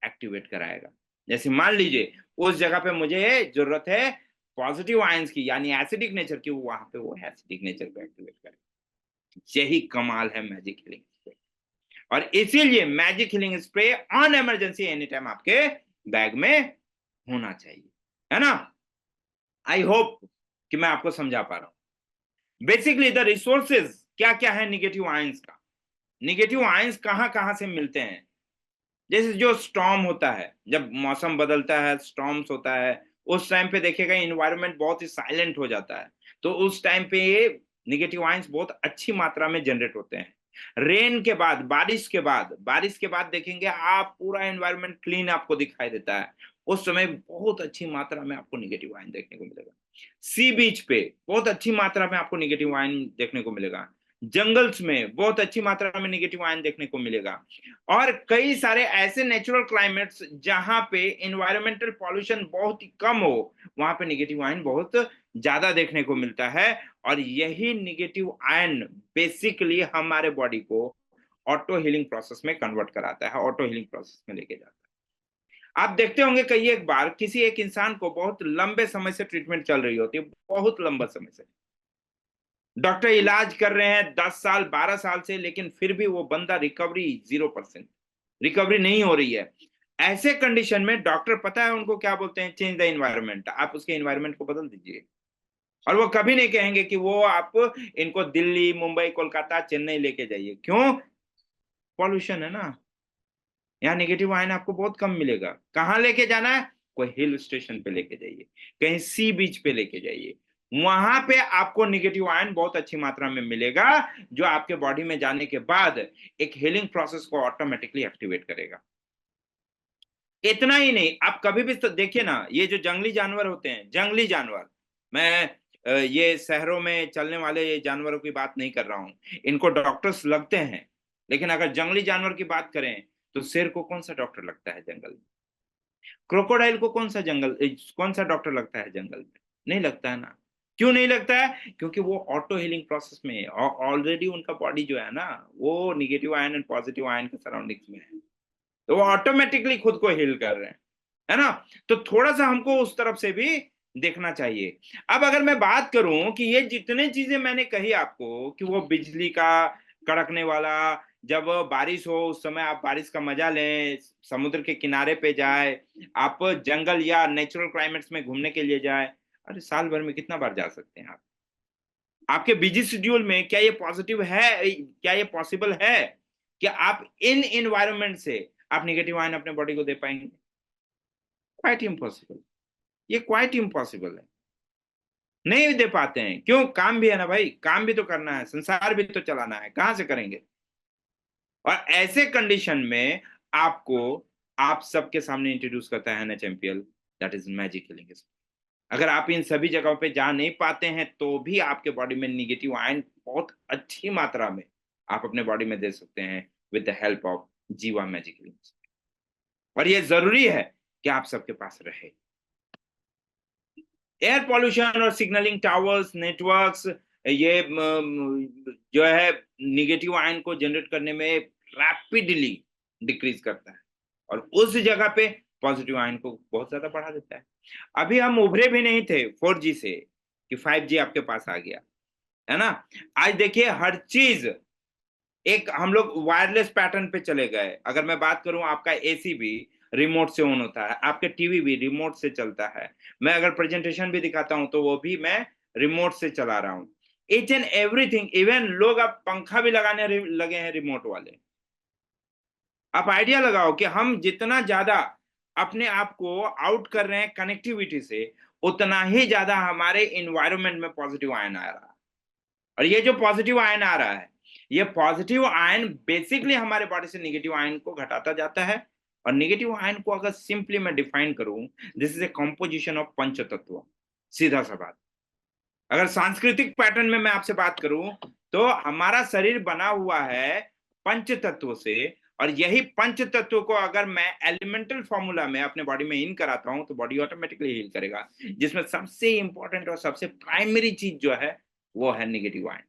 एक्टिवेट कराएगा। जैसे मान लीजिए उस जगह पे मुझे जरूरत है पॉजिटिव आयंस की, यानी एसिडिक नेचर की, वहां पे वो एसिडिक नेचर को एक्टिवेट करेगा। यही कमाल है मैजिक हीलिंग स्प्रे। और इसीलिए magic healing spray on emergency any time आपके बैग में होना चाहिए, है ना। आई होप कि मैं आपको समझा पा रहा हूं। बेसिकली द रिसोर्सेज क्या क्या है निगेटिव आयंस का, निगेटिव आयंस कहां कहां से मिलते हैं। जैसे जो स्टॉर्म होता है, जब मौसम बदलता है, स्टॉर्म्स होता है, उस टाइम पे देखिएगा इन्वायरमेंट बहुत ही साइलेंट हो जाता है, तो उस टाइम पे ये निगेटिव आयंस बहुत अच्छी मात्रा में जनरेट होते हैं। रेन के बाद, बारिश के बाद, बारिश के बाद देखेंगे आप पूरा एनवायरनमेंट क्लीन आपको दिखाई देता है, उस समय बहुत अच्छी मात्रा में आपको निगेटिव आयन देखने को मिलेगा। सी बीच पे बहुत अच्छी मात्रा में आपको निगेटिव आयन देखने को मिलेगा। जंगल्स में बहुत अच्छी मात्रा में निगेटिव आयन देखने को मिलेगा। और कई सारे ऐसे नेचुरल क्लाइमेट्स जहां पे इन्वायरमेंटल पॉल्यूशन बहुत ही कम हो, वहां पे निगेटिव आयन बहुत ज्यादा देखने को मिलता है। और यही निगेटिव आयन बेसिकली हमारे बॉडी को ऑटो हीलिंग प्रोसेस में कन्वर्ट कराता है, ऑटो हीलिंग प्रोसेस में लेके जाता है। आप देखते होंगे कई एक बार किसी एक इंसान को बहुत लंबे समय से ट्रीटमेंट चल रही होती है, बहुत लंबा समय से डॉक्टर इलाज कर रहे हैं 10 साल 12 साल से, लेकिन फिर भी वो बंदा रिकवरी 0%, रिकवरी नहीं हो रही है। ऐसे कंडीशन में डॉक्टर पता है उनको क्या बोलते हैं? चेंज द इन्वायरमेंट, आप उसके इन्वायरमेंट को बदल दीजिए। और वो कभी नहीं कहेंगे कि वो आप इनको दिल्ली मुंबई कोलकाता चेन्नई लेके जाइए। क्यों? पॉल्यूशन है ना, यहाँ नेगेटिव आयन आपको बहुत कम मिलेगा। कहाँ लेके जाना है? कोई हिल स्टेशन पे लेके जाइए, कहीं सी बीच पे लेके जाइए, वहां पे आपको निगेटिव आयन बहुत अच्छी मात्रा में मिलेगा, जो आपके बॉडी में जाने के बाद एक हीलिंग प्रोसेस को ऑटोमेटिकली एक्टिवेट करेगा। इतना ही नहीं, आप कभी भी तो देखिए ना, ये जो जंगली जानवर होते हैं, जंगली जानवर, मैं ये शहरों में चलने वाले जानवरों की बात नहीं कर रहा हूं, इनको डॉक्टर्स लगते हैं। लेकिन अगर जंगली जानवर की बात करें, तो शेर को कौन सा डॉक्टर लगता है जंगल में? क्रोकोडाइल को कौन सा डॉक्टर लगता है जंगल में? नहीं लगता है ना। क्यों नहीं लगता है? क्योंकि वो ऑटो हीलिंग प्रोसेस में है, ऑलरेडी उनका बॉडी जो है ना, वो negative ion and positive ion के सराउंडिंग्स में है, तो वो ऑटोमेटिकली खुद को हील कर रहे हैं, है ना। तो थोड़ा सा हमको उस तरफ से भी देखना चाहिए। अब अगर मैं बात करूं कि ये जितने चीजें मैंने कही आपको, कि वो बिजली का कड़कने वाला, जब बारिश हो उस समय आप बारिश का मजा लें, समुद्र के किनारे पे जाए, आप जंगल या नेचुरल क्लाइमेट्स में घूमने के लिए जाए, अरे साल भर में कितना बार जा सकते हैं आप? आपके बिजी शेड्यूल में क्या ये पॉजिटिव है, क्या ये पॉसिबल है कि आप इन इन्वायरमेंट से आप निगेटिव आयन अपने बॉडी को दे पाएंगे? क्वाइट इम्पॉसिबल, ये क्वाइट इम्पॉसिबल है, नहीं दे पाते हैं। क्यों? काम भी है ना भाई, काम भी तो करना है, संसार भी तो चलाना है, कहां से करेंगे? और ऐसे कंडीशन में आपको, आप सबके सामने इंट्रोड्यूस करता है ना champion, that is magic healing. अगर आप इन सभी जगहों पे जा नहीं पाते हैं, तो भी आपके बॉडी में निगेटिव आयन बहुत अच्छी मात्रा में आप अपने बॉडी में दे सकते हैं विद द हेल्प ऑफ जीवा मैजिक हीलिंग। और ये जरूरी है कि आप सबके पास रहे। एयर पॉल्यूशन और सिग्नलिंग टावर्स नेटवर्क्स, ये जो है निगेटिव आयन को जनरेट करने में रैपिडली डिक्रीज करता है, और उस जगह पे पॉजिटिव आयन को बहुत ज्यादा बढ़ा देता है। अभी हम उभरे भी नहीं थे 4G से कि 5G आपके पास आ गया, है ना। आज देखिए हर चीज एक, हम लोग वायरलेस पैटर्न पे चले गए। अगर मैं बात करूं, आपका एसी भी रिमोट से ऑन होता है, आपके टीवी भी रिमोट से चलता है, मैं अगर प्रेजेंटेशन भी दिखाता हूं तो वो भी मैं रिमोट से चला रहा हूं। इच एंड एवरीथिंग, इवन लोग अब पंखा भी लगाने लगे हैं रिमोट वाले। आप आइडिया लगाओ कि हम जितना ज्यादा अपने आप को आउट कर रहे हैं कनेक्टिविटी से, उतना ही ज्यादा हमारे इन्वायरमेंट में पॉजिटिव आयन आ रहा है। और ये जो पॉजिटिव आयन आ रहा है, ये पॉजिटिव आयन बेसिकली हमारे बॉडी से निगेटिव आयन को घटाता जाता है। और निगेटिव आयन को अगर सिंपली मैं डिफाइन करूं, this is a composition of पंच तत्व। सीधा सा बात, अगर सांस्कृतिक पैटर्न में मैं आपसे बात करूं, तो हमारा शरीर बना हुआ है पंच तत्वों से। और यही पंच तत्व को अगर मैं एलिमेंटल फॉर्मूला में अपने बॉडी में इन कराता हूं, तो बॉडी ऑटोमेटिकली हील करेगा। जिसमें सबसे इंपॉर्टेंट और सबसे प्राइमरी चीज जो है, वो है निगेटिव आयन।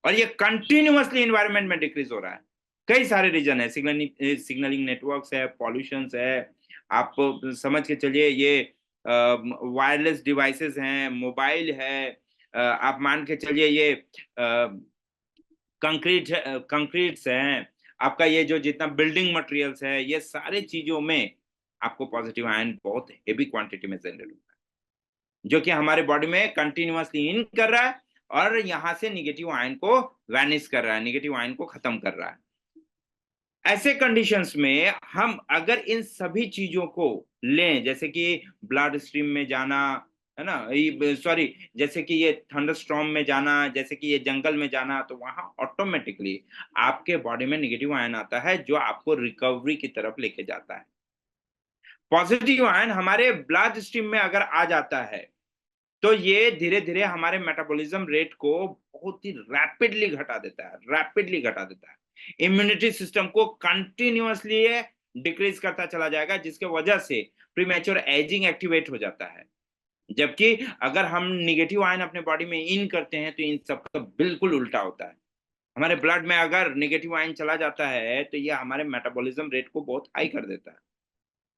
और ये कंटिन्यूअसली इन्वायरमेंट में डिक्रीज हो रहा है। कई सारे रीजन है, सिग्नलिंग नेटवर्क्स है, पॉल्यूशन है, आप समझ के चलिए, ये वायरलेस डिवाइसेस हैं, मोबाइल है, आप मान के चलिए ये कंक्रीट्स हैं, आपका ये जो जितना बिल्डिंग मटेरियल्स है, ये सारे चीजों में आपको पॉजिटिव आयन बहुत हेवी क्वांटिटी में जनरेट होता है, जो कि हमारे बॉडी में कंटिन्यूअसली इन कर रहा है, और यहां से निगेटिव आयन को वैनिश कर रहा है, निगेटिव आयन को खत्म कर रहा है। ऐसे कंडीशंस में हम अगर इन सभी चीजों को लें, जैसे कि ब्लड स्ट्रीम में जाना, है ना, सॉरी, जैसे कि ये थंडरस्टॉर्म में जाना, जैसे कि ये जंगल में जाना, तो वहां ऑटोमेटिकली आपके बॉडी में निगेटिव आयन आता है, जो आपको रिकवरी की तरफ लेके जाता है। पॉजिटिव आयन हमारे ब्लड स्ट्रीम में अगर आ जाता है, तो ये धीरे धीरे हमारे मेटाबॉलिज्म रेट को बहुत ही रैपिडली घटा देता है, रैपिडली घटा देता है। इम्यूनिटी सिस्टम को कंटिन्यूअसली डिक्रीज करता चला जाएगा, जिसके वजह से प्रीमेच्योर एजिंग एक्टिवेट हो जाता है। जबकि अगर हम निगेटिव आयन अपने बॉडी में इन करते हैं तो इन सब का बिल्कुल उल्टा होता है। हमारे ब्लड में अगर नेगेटिव आयन चला जाता है तो ये हमारे मेटाबॉलिज्म रेट को बहुत हाई कर देता है,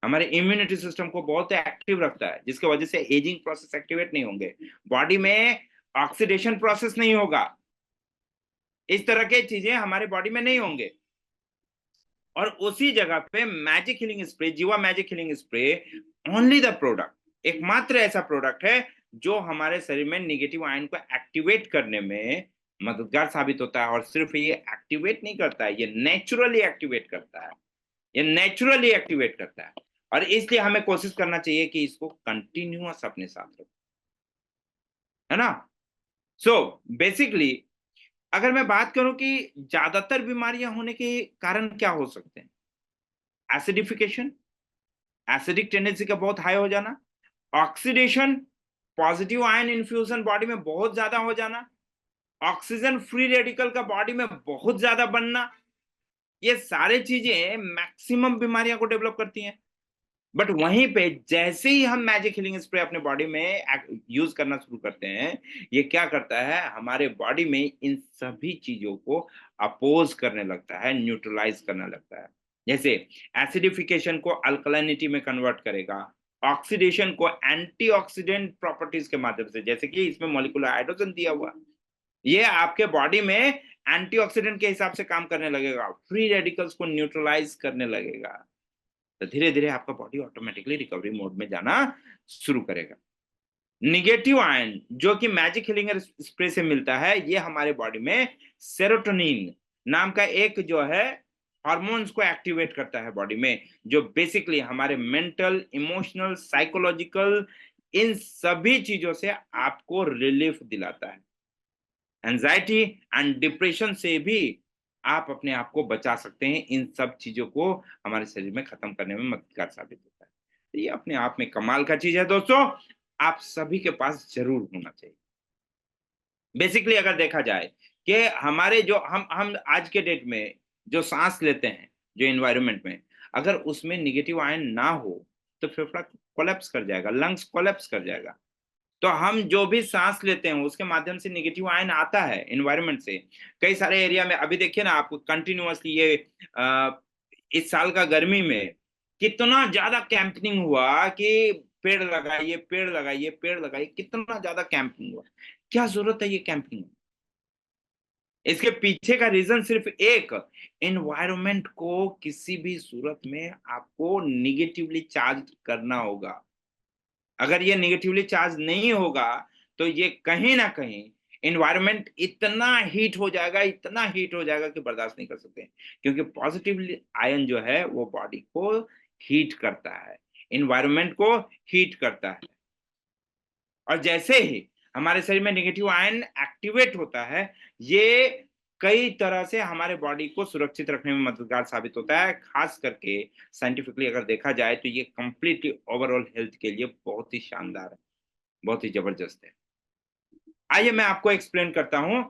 हमारे इम्यूनिटी सिस्टम को बहुत एक्टिव रखता है, जिसकी वजह से एजिंग प्रोसेस एक्टिवेट नहीं होंगे, बॉडी में ऑक्सीडेशन प्रोसेस नहीं होगा, इस तरह के चीजें हमारे बॉडी में नहीं होंगे। और उसी जगह पे मैजिक हीलिंग स्प्रे, जीवा magic healing spray, only the product, एकमात्र ऐसा प्रोडक्ट है जो हमारे शरीर में निगेटिव आयन को एक्टिवेट करने में मददगार साबित होता है। और सिर्फ ये एक्टिवेट नहीं करता है, ये नेचुरली एक्टिवेट करता है, ये नेचुरली एक्टिवेट करता है। और इसलिए हमें कोशिश करना चाहिए कि इसको कंटिन्यूअस अपने साथ रखें, है ना। सो बेसिकली अगर मैं बात करूं कि ज्यादातर बीमारियां होने के कारण क्या हो सकते हैं, एसिडिफिकेशन, एसिडिक टेंडेंसी का बहुत हाई हो जाना, oxidation, positive ion infusion body में बहुत ज्यादा हो जाना, ऑक्सीजन फ्री रेडिकल का बॉडी में बहुत ज्यादा बनना, ये सारे चीजें मैक्सिमम बीमारियां को डेवलप करती हैं। बट वहीं पे जैसे ही हम मैजिक हीलिंग स्प्रे अपने बॉडी में यूज करना शुरू करते हैं, ये क्या करता है, हमारे बॉडी में इन सभी चीजों को अपोज करने लगता है, न्यूट्रलाइज करने लगता है। जैसे एसिडिफिकेशन को अल्कलाइनिटी में कन्वर्ट करेगा, ऑक्सीडेशन को एंटीऑक्सीडेंट प्रॉपर्टीज के माध्यम से, जैसे कि इसमें मॉलिक्यूलर हाइड्रोजन दिया हुआ, ये आपके बॉडी में एंटीऑक्सीडेंट के हिसाब से काम करने लगेगा, फ्री रेडिकल्स को न्यूट्रलाइज करने लगेगा। तो धीरे धीरे आपका बॉडी ऑटोमेटिकली रिकवरी मोड में जाना शुरू करेगा। निगेटिव आयन जो कि मैजिक हीलिंग स्प्रे से मिलता है, ये हमारे बॉडी में सेरोटोनिन नाम का एक जो है हार्मोन्स को एक्टिवेट करता है बॉडी में, जो बेसिकली हमारे मेंटल, इमोशनल, साइकोलॉजिकल, इन सभी चीजों से आपको रिलीफ दिलाता है। एंजाइटी एंड डिप्रेशन से भी आप अपने आप को बचा सकते हैं, इन सब चीजों को हमारे शरीर में खत्म करने में मददगार साबित होता है। तो ये अपने आप में कमाल का चीज है दोस्तों, आप सभी के पास जरूर होना चाहिए। बेसिकली अगर देखा जाए कि हमारे जो हम आज के डेट में जो सांस लेते हैं, जो एनवायरनमेंट में, अगर उसमें निगेटिव आयन ना हो तो फेफड़ा कोलैप्स कर जाएगा, लंग्स कोलैप्स कर जाएगा। तो हम जो भी सांस लेते हैं उसके माध्यम से निगेटिव आयन आता है एनवायरनमेंट से। कई सारे एरिया में अभी देखिए ना, आपको कंटिन्यूअसली ये इस साल का गर्मी में कितना ज्यादा कैंपिंग हुआ कि पेड़ लगाइए, पेड़ लगाइए, पेड़ लगाइए, कितना ज्यादा कैंपिंग हुआ। क्या जरूरत है ये कैंपिंग, इसके पीछे का रीजन सिर्फ एक, एनवायरनमेंट को किसी भी सूरत में आपको निगेटिवली चार्ज करना होगा। अगर ये निगेटिवली चार्ज नहीं होगा तो ये कहीं ना कहीं एनवायरनमेंट इतना हीट हो जाएगा, इतना हीट हो जाएगा कि बर्दाश्त नहीं कर सकते। क्योंकि पॉजिटिव आयन जो है वो बॉडी को हीट करता है, एनवायरनमेंट को हीट करता है। और जैसे ही हमारे शरीर में नेगेटिव आयन एक्टिवेट होता है, ये कई तरह से हमारे बॉडी को सुरक्षित रखने में मददगार साबित होता है। खास करके साइंटिफिकली अगर देखा जाए तो ये कंप्लीटली ओवरऑल हेल्थ के लिए बहुत ही शानदार है, बहुत ही जबरदस्त है। आइए मैं आपको एक्सप्लेन करता हूँ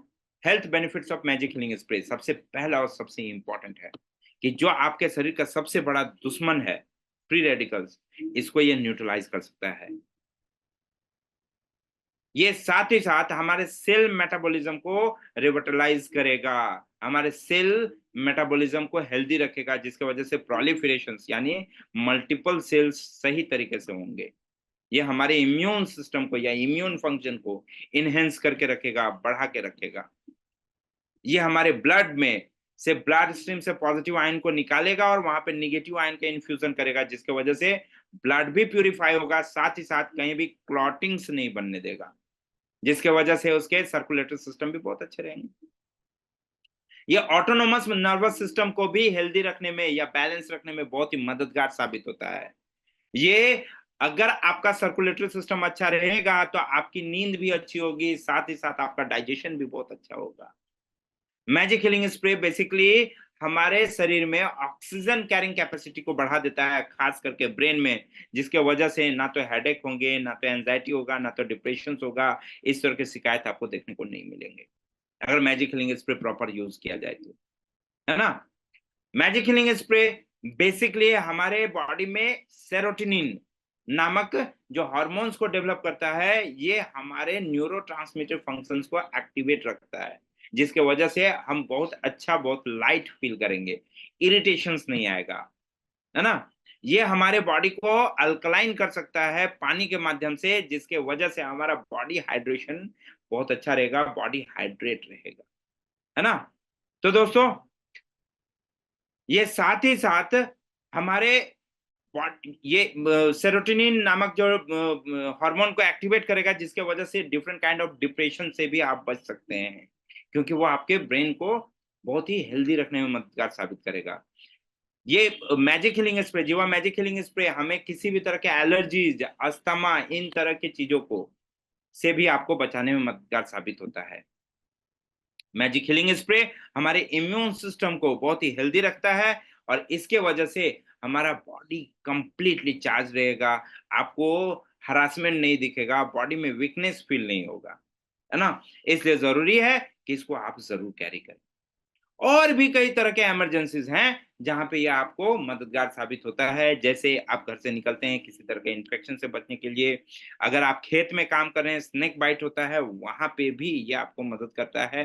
health benefits of magic healing spray. सबसे पहला और सबसे इंपॉर्टेंट है कि जो आपके शरीर का सबसे बड़ा दुश्मन है, फ्री रेडिकल्स, इसको ये न्यूट्रलाइज कर सकता है। ये साथ ही साथ हमारे सेल मेटाबॉलिज्म को रिविटलाइज करेगा, हमारे सेल मेटाबॉलिज्म को हेल्दी रखेगा, जिसकी वजह से प्रोलिफरेशन यानी मल्टीपल सेल्स सही तरीके से होंगे। ये हमारे इम्यून सिस्टम को या इम्यून फंक्शन को इनहेंस करके रखेगा, बढ़ा के रखेगा। ये हमारे ब्लड में से ब्लड स्ट्रीम से पॉजिटिव आयन को निकालेगा और वहां पे निगेटिव आयन का इन्फ्यूजन करेगा, जिसकी वजह से ब्लड भी प्यूरिफाई होगा, साथ ही साथ कहीं भी क्लॉटिंग्स नहीं बनने देगा, जिसके वजह से उसके सर्कुलेटरी सिस्टम भी बहुत अच्छे रहेंगे। ये ऑटोनोमस नर्वस सिस्टम को भी हेल्दी रखने में या बैलेंस रखने में बहुत ही मददगार साबित होता है। ये अगर आपका सर्कुलेटरी सिस्टम अच्छा रहेगा तो आपकी नींद भी अच्छी होगी, साथ ही साथ आपका डाइजेशन भी बहुत अच्छा होगा। मैजिक हीलिंग स्प्रे बेसिकली हमारे शरीर में ऑक्सीजन कैरिंग कैपेसिटी को बढ़ा देता है, खास करके ब्रेन में, जिसके वजह से ना तो हेडेक होंगे, ना तो एंजाइटी होगा, ना तो डिप्रेशन होगा। इस तरह की शिकायत आपको देखने को नहीं मिलेंगे अगर magic healing spray proper use किया जाए तो, है ना। मैजिक हीलिंग स्प्रे बेसिकली हमारे बॉडी में सेरोटोनिन नामक जो हार्मोन्स को डेवलप करता है, ये हमारे न्यूरोट्रांसमीटर फंक्शंस को एक्टिवेट रखता है, जिसके वजह से हम बहुत अच्छा, बहुत लाइट फील करेंगे, इरिटेशंस नहीं आएगा, है ना। ये हमारे बॉडी को अल्कलाइन कर सकता है पानी के माध्यम से, जिसके वजह से हमारा बॉडी हाइड्रेशन बहुत अच्छा रहेगा, बॉडी हाइड्रेट रहेगा, है ना। तो दोस्तों, ये साथ ही साथ हमारे ये सेरोटोनिन नामक जो हार्मोन को एक्टिवेट करेगा, जिसके वजह से डिफरेंट काइंड ऑफ डिप्रेशन से भी आप बच सकते हैं, क्योंकि वो आपके ब्रेन को बहुत ही हेल्दी रखने में मददगार साबित करेगा। ये मैजिक हीलिंग स्प्रे, जीवा मैजिक हीलिंग स्प्रे हमें किसी भी तरह के एलर्जीज, अस्थमा, इन तरह की चीजों को से भी आपको बचाने में मददगार साबित होता है। मैजिक हीलिंग स्प्रे हमारे इम्यून सिस्टम को बहुत ही हेल्दी रखता है, और इसके वजह से हमारा बॉडी कंप्लीटली चार्ज रहेगा, आपको हरासमेंट नहीं दिखेगा, बॉडी में वीकनेस फील नहीं होगा, है ना। इसलिए जरूरी है कि इसको आप जरूर कैरी करें। और भी कई तरह के इमरजेंसीज हैं जहां पे ये आपको मददगार साबित होता है, जैसे आप घर से निकलते हैं किसी तरह के इन्फेक्शन से बचने के लिए, अगर आप खेत में काम कर रहे हैं, स्नेक बाइट होता है, वहां पे भी ये आपको मदद करता है।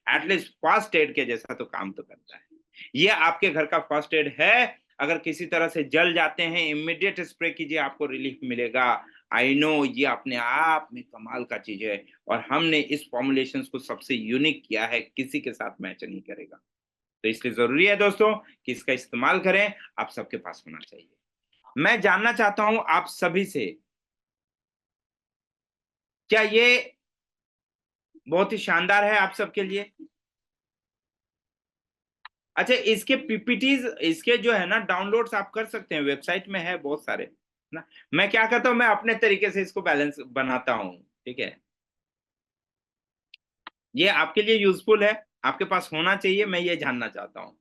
एटलीस्ट फर्स्ट एड के जैसा तो काम तो करता है, ये आपके घर का फर्स्ट एड है। अगर किसी तरह से जल जाते हैं, इमीडिएट स्प्रे कीजिए, आपको रिलीफ मिलेगा। आई नो ये अपने आप में कमाल का चीज है, और हमने इस फॉर्मुलेशन को सबसे यूनिक किया है, किसी के साथ मैच नहीं करेगा। तो इसलिए जरूरी है दोस्तों कि इसका इस्तेमाल करें, आप सबके पास होना चाहिए। मैं जानना चाहता हूं आप सभी से, क्या ये बहुत ही शानदार है आप सबके लिए? अच्छा, इसके पीपीटीज, इसके जो है ना डाउनलोड्स आप कर सकते हैं, वेबसाइट में है बहुत सारे ना। मैं क्या करता हूं, मैं अपने तरीके से इसको बैलेंस बनाता हूं, ठीक है। ये आपके लिए यूजफुल है, आपके पास होना चाहिए, मैं ये जानना चाहता हूं,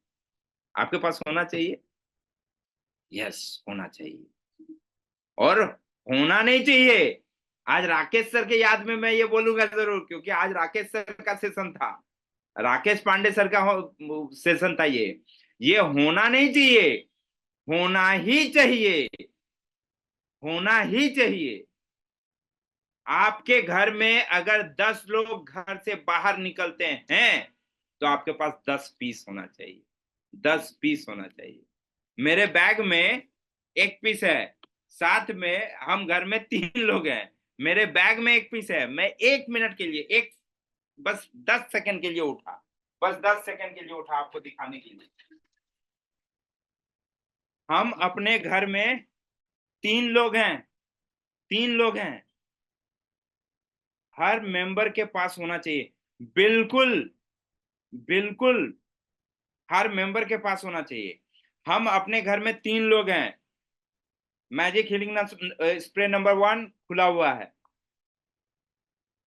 आपके पास होना चाहिए। यस, होना चाहिए, और होना नहीं चाहिए। आज राकेश सर के याद में मैं ये बोलूंगा जरूर, क्योंकि आज राकेश सर का सेशन था, राकेश पांडे सर का सेशन था। ये होना नहीं चाहिए, होना ही चाहिए, होना ही चाहिए। आपके घर में अगर 10 लोग घर से बाहर निकलते हैं, तो आपके पास 10 पीस होना चाहिए, 10 पीस होना चाहिए। मेरे बैग में एक पीस है, साथ में हम घर में 3 लोग हैं, मेरे बैग में एक पीस है। मैं 1 मिनट के लिए, एक बस 10 सेकंड के लिए उठा, बस 10 सेकंड के लिए उठा आपको दिखाने के लिए। हम अपने घर में 3 लोग हैं, 3 लोग हैं, हर मेंबर के पास होना चाहिए। बिल्कुल, बिल्कुल, हर मेंबर के पास होना चाहिए। हम अपने घर में 3 लोग हैं, मैजिक हीलिंग स्प्रे नंबर 1 खुला हुआ है,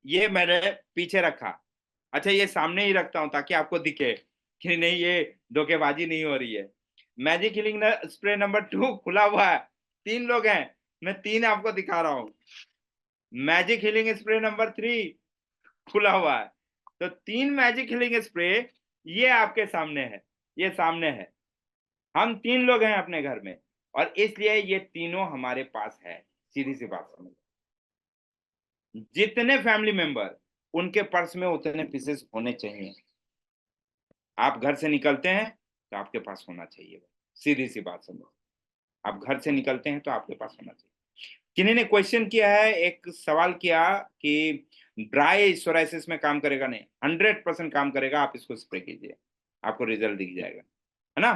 ये मैंने पीछे रखा। अच्छा, ये सामने ही रखता हूं ताकि आपको दिखे कि नहीं, ये धोखेबाजी नहीं हो रही है। मैजिक हीलिंग स्प्रे नंबर 2 खुला हुआ है, 3 लोग हैं, मैं 3 आपको दिखा रहा हूं। मैजिक हीलिंग स्प्रे नंबर 3 खुला हुआ है। तो 3 मैजिक हीलिंग स्प्रे ये आपके सामने है, ये सामने है। हम 3 लोग हैं अपने घर में, और इसलिए ये तीनों हमारे पास है। सीधी सी बात समझ, जितने फैमिली मेंबर, उनके पर्स में उतने पीसेस होने चाहिए। आप घर से निकलते हैं तो आपके पास होना चाहिए, सीधी सी बात समझो। आप घर से निकलते हैं तो आपके पास होना चाहिए। किन्हीं ने क्वेश्चन किया है, एक सवाल किया कि ड्राई सोराइसिस में काम करेगा? नहीं, 100% काम करेगा। आप इसको स्प्रे कीजिए, आपको रिजल्ट दिख जाएगा, है ना।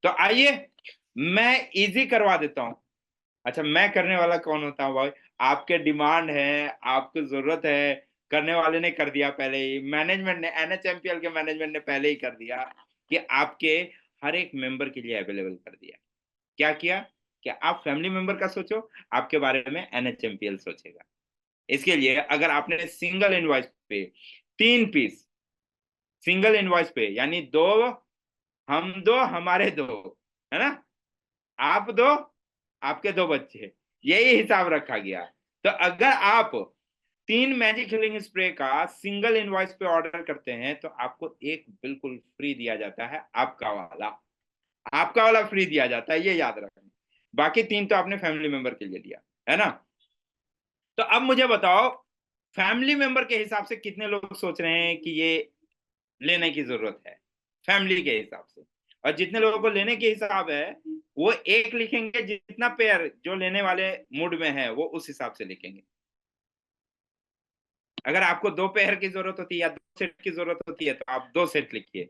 तो आइए मैं इजी करवा देता हूं। अच्छा, मैं करने वाला कौन होता हूँ भाई? आपके डिमांड है, आपको जरूरत है, करने वाले ने कर दिया पहले ही, मैनेजमेंट ने, एनएचएमपीएल के मैनेजमेंट ने पहले ही कर दिया कि आपके हर एक मेंबर के लिए अवेलेबल कर दिया। क्या किया? क्या आप फैमिली मेंबर का सोचो, आपके बारे में एनएचएमपीएल सोचेगा। इसके लिए अगर आपने सिंगल इनवॉइस पे 3 पीस, सिंगल इनवॉइस पे यानी 2 हम दो हमारे दो, है ना, आप दो आपके दो बच्चे, यही हिसाब रखा गया। तो अगर आप 3 मैजिक हीलिंग स्प्रे का सिंगल इनवॉइस पे ऑर्डर करते हैं तो आपको एक बिल्कुल फ्री दिया जाता है, आपका वाला फ्री दिया जाता है, ये याद रखना। बाकी 3 तो आपने फैमिली मेंबर के लिए लिया, है ना। तो अब मुझे बताओ, फैमिली मेंबर के हिसाब से कितने लोग सोच रहे हैं कि ये लेने की जरूरत है, फैमिली के हिसाब से। और जितने लोगों को लेने के हिसाब है वो एक लिखेंगे, जितना पेयर जो लेने वाले मूड में है वो उस हिसाब से लिखेंगे। अगर आपको 2 पेयर की जरूरत होती है या 2 सेट की जरूरत होती है तो आप 2 सेट लिखिए।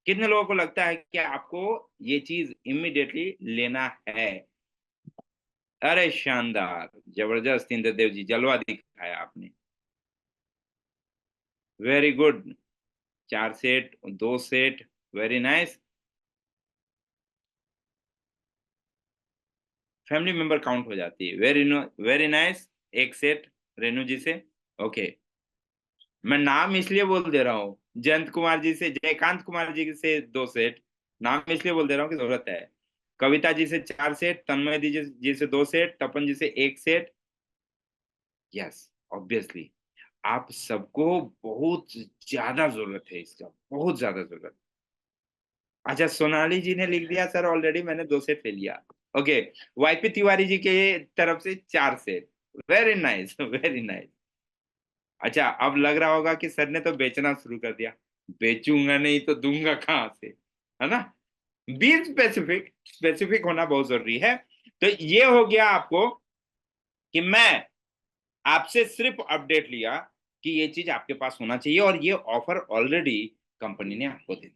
कितने लोगों को लगता है कि आपको ये चीज इमीडिएटली लेना है? अरे शानदार, जबरदस्त इंद्रदेव जी, जलवा दिखाया आपने, very good. 4 set, 2 set, very nice. Family member count हो जाती है, very very nice. 1 set Renu ji से, ओके। मैं नाम इसलिए बोल दे रहा हूँ, जयंत कुमार जी से, जयकांत कुमार जी से 2 सेट, नाम इसलिए बोल दे रहा हूँ कि जरूरत है। कविता जी से 4 सेट, तन्मय जी से 2 सेट, तपन जी से 1 सेट। यस, ऑब्वियसली आप सबको बहुत ज्यादा जरूरत है इसका, बहुत ज्यादा जरूरत। अच्छा, सोनाली जी ने लिख दिया सर ऑलरेडी मैंने 2 सेट ले लिया, ओके। वाईपी तिवारी जी के तरफ से 4 set, very nice very nice. अच्छा, अब लग रहा होगा कि सर ने तो बेचना शुरू कर दिया। बेचूंगा नहीं तो दूंगा कहाँ से, है ना। बी स्पेसिफिक, स्पेसिफिक होना बहुत जरूरी है। तो ये हो गया आपको कि मैं आपसे सिर्फ अपडेट लिया कि ये चीज आपके पास होना चाहिए, और ये ऑफर ऑलरेडी कंपनी ने आपको दे दी।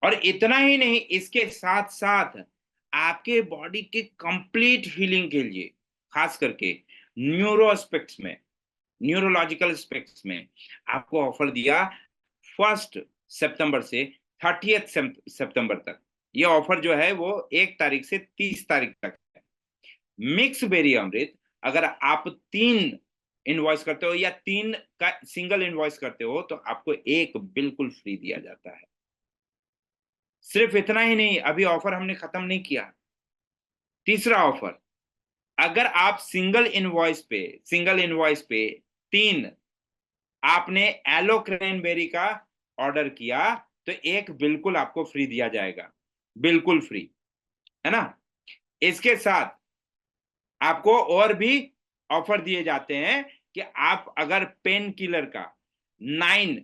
और इतना ही नहीं, इसके साथ साथ आपके बॉडी के कंप्लीट हीलिंग के लिए, खास करके न्यूरो एस्पेक्ट्स में, न्यूरोलॉजिकल एस्पेक्ट्स में आपको ऑफर दिया 1 सितंबर से 30 सितंबर तक। ये ऑफर जो है वो 1 तारीख से 30 तारीख तक है। मिक्स बेरी अमृत, अगर आप 3 इनवॉइस करते हो या 3 का सिंगल इनवॉइस करते हो तो आपको एक बिल्कुल फ्री दिया जाता है। सिर्फ इतना ही नहीं, अभी ऑफर हमने खत्म नहीं किया। तीसरा ऑफर, अगर आप सिंगल इनवॉइस पे 3 आपने एलो क्रैनबेरी का ऑर्डर किया तो एक बिल्कुल आपको फ्री दिया जाएगा, बिल्कुल फ्री, है ना। इसके साथ आपको और भी ऑफर दिए जाते हैं कि आप अगर पेन किलर का 9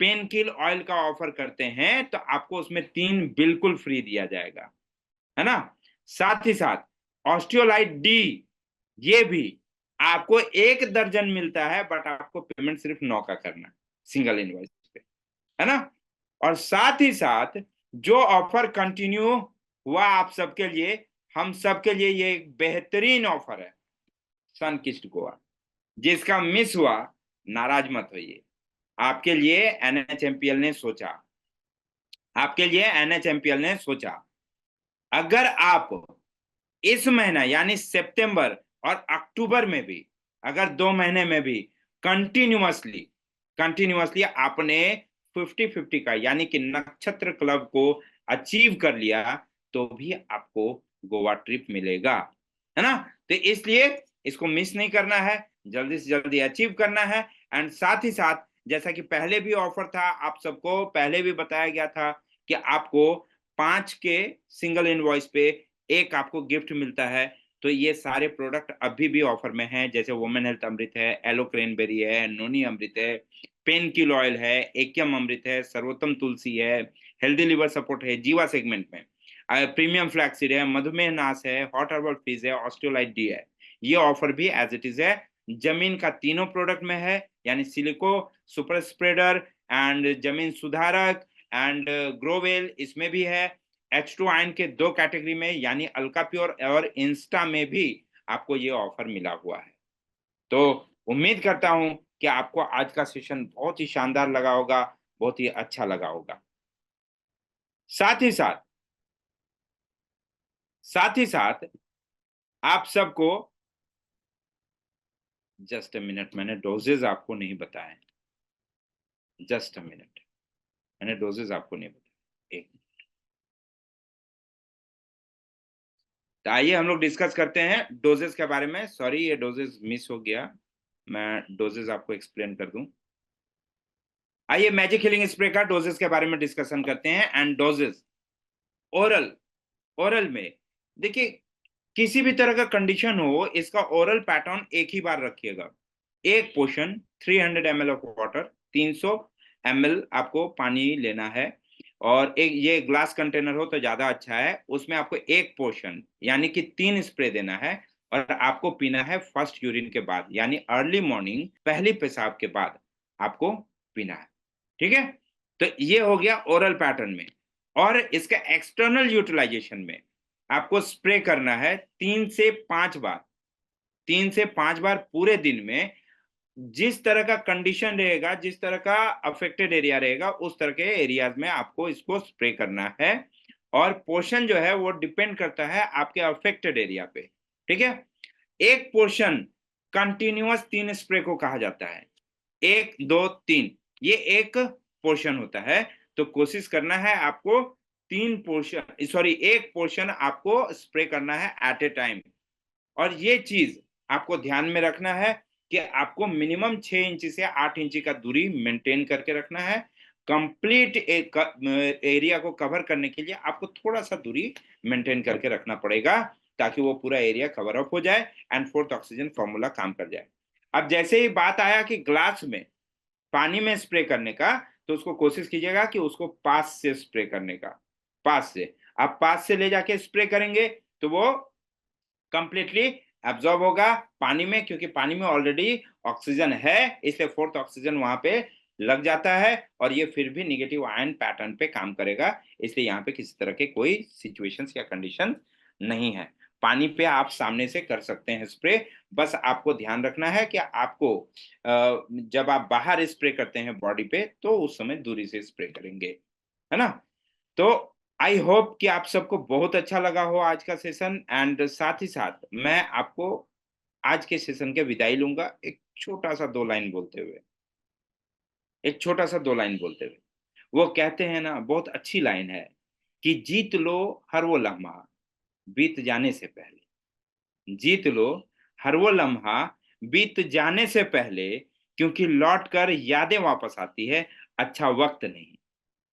पेन किल ऑयल का ऑफर करते हैं तो आपको उसमें 3 बिल्कुल फ्री दिया जाएगा, है ना। साथ ही साथ ऑस्टियोलाइट डी, ये भी आपको 1 दर्जन मिलता है, बट आपको पेमेंट सिर्फ 9 का करना, सिंगल इनवॉइस पे, है ना। और साथ ही साथ जो ऑफर कंटिन्यू हुआ आप सबके लिए, हम सबके लिए ये एक बेहतरीन ऑफर है, सनकिस्ट गोवा। जिसका मिस हुआ नाराज मत होइए, आपके लिए एनएचएमपीएल ने सोचा, आपके लिए एनएचएमपीएल ने सोचा। अगर आप इस महीना यानी सितंबर और अक्टूबर में भी, अगर 2 महीने में भी कंटिन्यूअसली कंटिन्यूअसली आपने 50-50 का यानी कि नक्षत्र क्लब को अचीव कर लिया तो भी आपको गोवा ट्रिप मिलेगा, है ना। तो इसलिए इसको मिस नहीं करना है, जल्दी से जल्दी अचीव करना है। एंड साथ ही साथ जैसा कि पहले भी ऑफर था, आप सबको पहले भी बताया गया था कि आपको 5 के सिंगल इनवॉइस पे एक आपको गिफ्ट मिलता है। तो ये सारे प्रोडक्ट अभी भी ऑफर में हैं, जैसे वुमेन हेल्थ अमृत है, एलो क्रेनबेरी है, नोनी अमृत है, पेन किल ऑयल है, एकम अमृत है, सर्वोत्तम तुलसी है, हेल्दी लिवर सपोर्ट है जीवा सेगमेंट में, प्रीमियम फ्लैक्सीड है, मधुमेह नाश है, हॉट हर्बल फीज है, ऑस्टियोलाइट डी है। ये ऑफर भी एज इट इज है, जमीन का तीनों प्रोडक्ट में है, यानी सिलिको सुपर स्प्रेडर एंड जमीन सुधारक एंड ग्रोवेल इसमें भी है। H2 आयन के 2 कैटेगरी में यानी अल्का प्योर और इंस्टा में भी आपको ये ऑफर मिला हुआ है। तो उम्मीद करता हूं कि आपको आज का सेशन बहुत ही शानदार लगा होगा, बहुत ही अच्छा लगा होगा। साथ ही साथ साथ ही साथ आप सबको, जस्ट अ मिनट, मैंने डोजेज आपको नहीं बताए, जस्ट अ मिनट, मैंने डोजेज आपको नहीं बताया, एक मिनट। तो आइए हम लोग डिस्कस करते हैं डोजेस के बारे में। सॉरी, ये डोजेस मिस हो गया, मैं डोजेस आपको एक्सप्लेन कर दूं। आइए मैजिक हीलिंग स्प्रे का डोजेस के बारे में डिस्कशन करते हैं। एंड डोजेस ओरल, ओरल में देखिए, किसी भी तरह का कंडीशन हो, इसका ओरल पैटर्न एक ही बार रखिएगा। एक portion 300 ml of water, 300 ml आपको पानी लेना है। और एक ये ग्लास कंटेनर हो तो ज्यादा अच्छा है। उसमें आपको एक पोर्शन यानी कि 3 स्प्रे देना है, और आपको पीना है फर्स्ट यूरिन के बाद, यानी अर्ली मॉर्निंग, पहली पेशाब के बाद आपको पीना है। ठीक है, तो ये हो गया ओरल पैटर्न में। और इसका एक्सटर्नल यूटिलाइजेशन में आपको स्प्रे करना है 3 से 5 बार, 3 से 5 बार पूरे दिन में। जिस तरह का कंडीशन रहेगा, जिस तरह का अफेक्टेड एरिया रहेगा, उस तरह के एरियाज में आपको इसको स्प्रे करना है। और पोर्शन जो है वो डिपेंड करता है आपके अफेक्टेड एरिया पे। ठीक है, एक पोर्शन कंटिन्यूअस 3 स्प्रे को कहा जाता है। 1 2 3, ये एक पोर्शन होता है। तो कोशिश करना है आपको 3 पोर्शन, सॉरी, एक पोर्शन आपको स्प्रे करना है एट ए टाइम। और ये चीज आपको ध्यान में रखना है कि आपको मिनिमम 6 इंच से 8 इंच का दूरी मेंटेन करके रखना है। कंप्लीट एरिया को कवर करने के लिए आपको थोड़ा सा दूरी मेंटेन करके रखना पड़ेगा, ताकि वो पूरा एरिया कवर अप हो जाए एंड फोर्थ ऑक्सीजन फॉर्मूला काम कर जाए। अब जैसे ही बात आया कि ग्लास में पानी में स्प्रे करने का, तो उसको कोशिश कीजिएगा कि उसको पास से स्प्रे करने का। पास से, आप पास से ले जाके स्प्रे करेंगे तो वो कंप्लीटली एब्जॉर्ब होगा पानी में, क्योंकि पानी में ऑलरेडी ऑक्सीजन है, इसलिए फोर्थ ऑक्सीजन वहां पे लग जाता है, और ये फिर भी निगेटिव आयन पैटर्न पे काम करेगा। इसलिए यहाँ पे किसी तरह के कोई सिचुएशंस या कंडीशन नहीं है। पानी पे आप सामने से कर सकते हैं स्प्रे। बस आपको ध्यान रखना है कि आपको जब आप बाहर स्प्रे करते हैं बॉडी पे, तो उस समय दूरी से स्प्रे करेंगे, है ना। तो आई होप कि आप सबको बहुत अच्छा लगा हो आज का सेशन। एंड साथ ही साथ मैं आपको आज के सेशन के विदाई लूंगा एक छोटा सा 2 लाइन बोलते हुए, एक छोटा सा 2 लाइन बोलते हुए। वो कहते हैं ना, बहुत अच्छी लाइन है कि जीत लो हर वो लम्हा बीत जाने से पहले। जीत लो हर वो लम्हा बीत जाने से पहले, क्योंकि लौट कर यादें वापस आती है, अच्छा वक्त नहीं।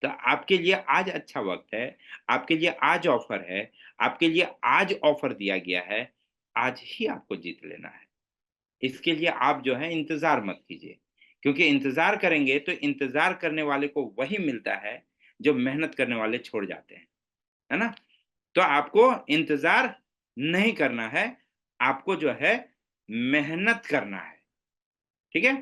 तो आपके लिए आज अच्छा वक्त है, आपके लिए आज ऑफर है, आपके लिए आज ऑफर दिया गया है। आज ही आपको जीत लेना है। इसके लिए आप जो है इंतजार मत कीजिए, क्योंकि इंतजार करेंगे तो इंतजार करने वाले को वही मिलता है जो मेहनत करने वाले छोड़ जाते हैं, है ना। तो आपको इंतजार नहीं करना है, आपको जो है मेहनत करना है। ठीक है,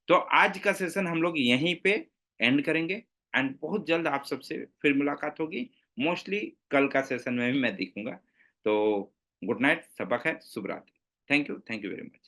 तो आज का सेशन हम लोग यहीं पे एंड करेंगे। एंड बहुत जल्द आप सबसे फिर मुलाकात होगी। मोस्टली कल का सेशन में भी मैं दिखूंगा। तो गुड नाइट, सबक है, शुभ रात्रि। Thank you very much.